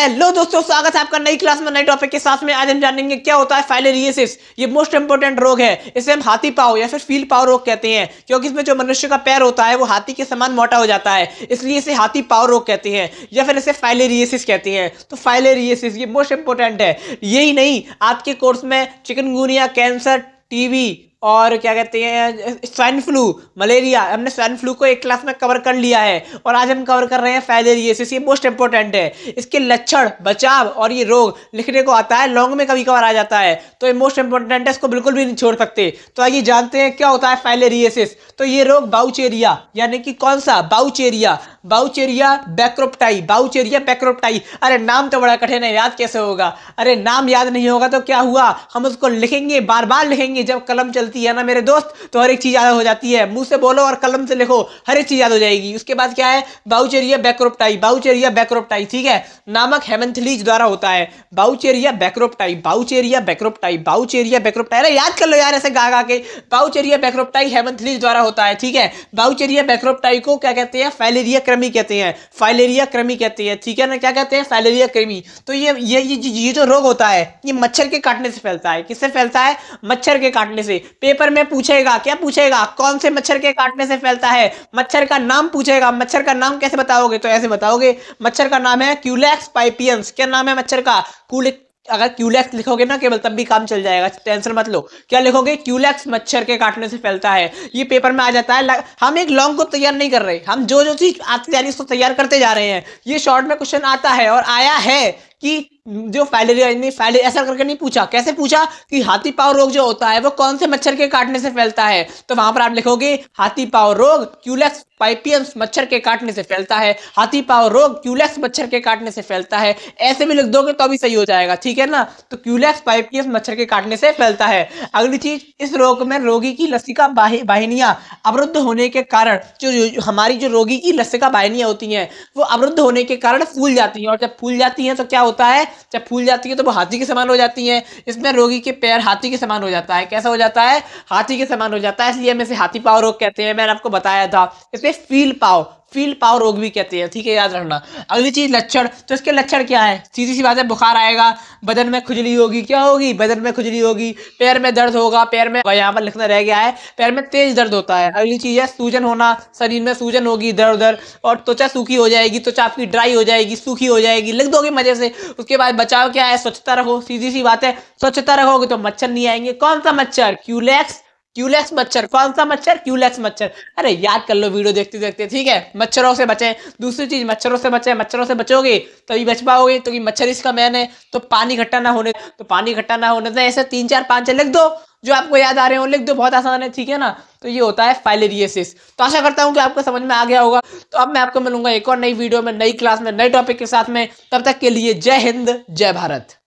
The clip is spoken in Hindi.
हेलो दोस्तों, स्वागत है आपका नई क्लास में नई टॉपिक के साथ में। आज हम जानेंगे क्या होता है फाइलेरियसिस। ये मोस्ट इंपोर्टेंट रोग है। इसे हम हाथी पाँव या फिर फील पाँव रोग कहते हैं, क्योंकि इसमें जो मनुष्य का पैर होता है वो हाथी के समान मोटा हो जाता है, इसलिए इसे हाथी पाँव रोग कहते हैं या फिर इसे फाइलेरियसिस कहते हैं। तो फाइलेरियसिस ये मोस्ट इंपोर्टेंट है। यही नहीं, आपके कोर्स में चिकनगुनिया, कैंसर, टीबी और क्या कहते हैं स्वाइन फ्लू, मलेरिया, हमने स्वाइन फ्लू को एक क्लास में कवर कर लिया है और आज हम कवर कर रहे हैं फाइलेरियसिस। ये मोस्ट इंपॉर्टेंट है। इसके लक्षण, बचाव और ये रोग लिखने को आता है, लॉन्ग में कभी कभार आ जाता है, तो ये मोस्ट इंपॉर्टेंट है, इसको बिल्कुल भी नहीं छोड़ सकते। तो आइए जानते हैं क्या होता है फाइलेरियसिस। तो ये रोग बाउचेरिया यानी कि कौन सा बाउचेरिया, बाउचेरिया बैक्रोप्टाई, बाउचेरिया बैक्रोप्टाई। अरे नाम तो बड़ा कठिन है, याद कैसे होगा? अरे नाम याद नहीं होगा तो क्या हुआ, हम उसको लिखेंगे, बार बार लिखेंगे। जब कलम चलती है ना मेरे दोस्त, तो हर एक चीज याद हो जाती है। मुंह से बोलो और कलम से लिखो, हर एक चीज याद हो जाएगी। उसके बाद क्या है? बाउचेरिया बैक्रोप्टाई, बाउचेरिया बैक्रोप्टाई, ठीक है, नामक हेमंथलीज द्वारा होता है। बाउचेरिया बैक्रोप्टाई, बाउचेरिया बैक्रोप्टाई, बाउचेरिया बैक्रोप्टाई। अरे याद कर लो यार ऐसे गा गा के। बाउचेरिया बैक्रोप्टाई हेमंथलीज द्वारा होता है, ठीक है। बाउचेरिया बैक्रोप्टाई को क्या कहते हैं? फाइलेरिया कृमि कहते हैं, फाइलेरिया कृमि कहते हैं, ठीक है ना। क्या कहते हैं? फाइलेरिया कृमि। तो ये जो रोग होता है ये मच्छर के काटने से फैलता है। किससे फैलता है? मच्छर के काटने से। पेपर में पूछेगा, क्या पूछेगा? कौन से मच्छर के काटने से फैलता है? मच्छर का नाम पूछेगा। मच्छर का नाम कैसे बताओगे? तो ऐसे बताओगे, मच्छर का नाम है क्यूलेक्स पाइपियंस। क्या नाम है मच्छर का? अगर क्यूलेक्स लिखोगे ना केवल, तब भी काम चल जाएगा, टेंशन मत लो। क्या लिखोगे? क्यूलेक्स मच्छर के काटने से फैलता है। ये पेपर में आ जाता है। हम एक लॉन्ग को तैयार नहीं कर रहे, हम जो जो चीज आती जा रही है उसको तैयार करते जा रहे हैं। ये शॉर्ट में क्वेश्चन आता है और आया है कि जो फाइलेरिया ऐसा करके नहीं पूछा। कैसे पूछा? कि हाथी पाँव रोग जो होता है वो कौन से मच्छर के काटने से फैलता है। तो वहां पर आप लिखोगे हाथी पाँव रोग क्यूलेक्स पाइपियंस मच्छर के काटने से फैलता है। हाथी पाँव रोग क्यूलेक्स मच्छर के काटने से फैलता है। ऐसे भी लिख दोगे तो भी सही हो जाएगा, ठीक है ना। तो क्यूलेक्स पाइपियंस मच्छर के काटने से फैलता है। अगली चीज, इस रोग में रोगी की लसिका वाहिनियां अवरुद्ध होने के कारण जो हमारी जो रोगी की लसिका वाहिनियां होती हैं वो अवरुद्ध होने के कारण फूल जाती हैं। और जब फूल जाती हैं तो क्या होता है? जब फूल जाती है तो वो हाथी के समान हो जाती हैं। इसमें रोगी के पैर हाथी के समान हो जाता है। कैसा हो जाता है? हाथी के समान हो जाता है, इसलिए हम इसे हाथी पाँव रोग कहते हैं। मैंने आपको बताया था। इसे फील पाँव रोग भी कहते हैं, ठीक है, याद रखना। अगली चीज लक्षण। तो इसके लक्षण क्या है? सीधी सी बात है, बुखार आएगा, बदन में खुजली होगी। क्या होगी? बदन में खुजली होगी, पैर में दर्द होगा, पैर में, यहाँ पर लिखना रह गया है, पैर में तेज दर्द होता है। अगली चीज है सूजन होना, शरीर में सूजन होगी, दर्द उधर, और त्वचा सूखी हो जाएगी, त्वचा आपकी ड्राई हो जाएगी, सूखी हो जाएगी, लिख दोगे मजे से। उसके बाद बचाव क्या है? स्वच्छता रखो, सीधी सी बात है, स्वच्छता रखोगे तो मच्छर नहीं आएंगे। कौन सा मच्छर? क्यूलेक्स मच्छर। कौन सा मच्छर? क्यूलेक्स मच्छर। अरे याद कर लो वीडियो देखते देखते, ठीक है। मच्छरों से बचें। दूसरी चीज, मच्छरों से बचें। मच्छरों से बचोगे तभी बच पाओगे, तो मच्छर इसका मैन है। तो पानी इकट्ठा ना होने, तो ऐसे 3 4 5 लिख दो, जो आपको याद आ रहे हो लिख दो, बहुत आसान है, ठीक है ना। तो ये होता है फाइलेरियसिस। तो आशा करता हूँ कि आपको समझ में आ गया होगा। तो अब मैं आपको मिलूंगा एक और नई वीडियो में, नई क्लास में, नए टॉपिक के साथ में। तब तक के लिए जय हिंद, जय भारत।